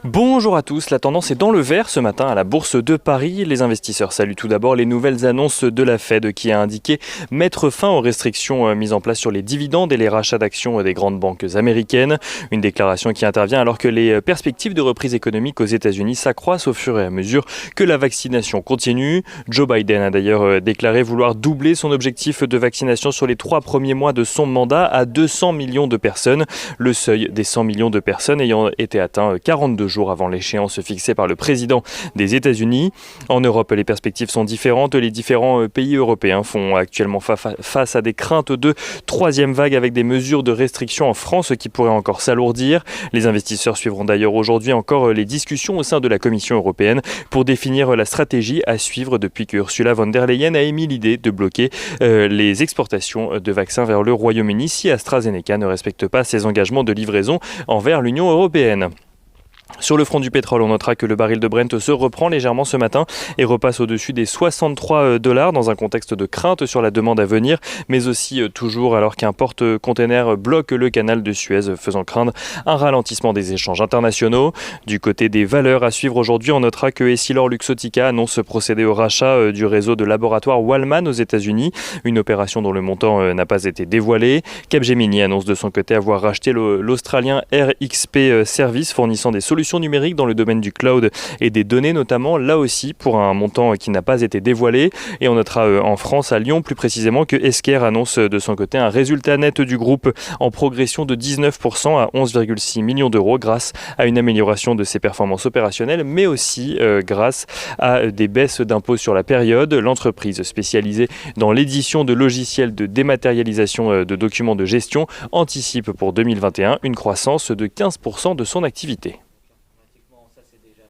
Bonjour à tous, la tendance est dans le vert ce matin à la Bourse de Paris. Les investisseurs saluent tout d'abord les nouvelles annonces de la Fed qui a indiqué mettre fin aux restrictions mises en place sur les dividendes et les rachats d'actions des grandes banques américaines. Une déclaration qui intervient alors que les perspectives de reprise économique aux États-Unis s'accroissent au fur et à mesure que la vaccination continue. Joe Biden a d'ailleurs déclaré vouloir doubler son objectif de vaccination sur les 3 premiers mois de son mandat à 200 millions de personnes. Le seuil des 100 millions de personnes ayant été atteint 42 jours avant l'échéance fixée par le président des États-Unis. En Europe, les perspectives sont différentes. Les différents pays européens font actuellement face à des craintes de troisième vague avec des mesures de restriction en France qui pourraient encore s'alourdir. Les investisseurs suivront d'ailleurs aujourd'hui encore les discussions au sein de la Commission européenne pour définir la stratégie à suivre depuis que Ursula von der Leyen a émis l'idée de bloquer les exportations de vaccins vers le Royaume-Uni si AstraZeneca ne respecte pas ses engagements de livraison envers l'Union européenne. Sur le front du pétrole, on notera que le baril de Brent se reprend légèrement ce matin et repasse au-dessus des $63 dans un contexte de crainte sur la demande à venir, mais aussi toujours alors qu'un porte-container bloque le canal de Suez, faisant craindre un ralentissement des échanges internationaux. Du côté des valeurs à suivre aujourd'hui, on notera que Essilor-Luxottica annonce procéder au rachat du réseau de laboratoires Walman aux États-Unis, une opération dont le montant n'a pas été dévoilé. Capgemini annonce de son côté avoir racheté l'Australien RXP Service, fournissant des solutions numériques dans le domaine du cloud et des données notamment, là aussi pour un montant qui n'a pas été dévoilé. Et on notera en France, à Lyon plus précisément, que Esker annonce de son côté un résultat net du groupe en progression de 19% à 11,6 millions d'euros grâce à une amélioration de ses performances opérationnelles, mais aussi grâce à des baisses d'impôts sur la période. L'entreprise spécialisée dans l'édition de logiciels de dématérialisation de documents de gestion anticipe pour 2021 une croissance de 15% de son activité.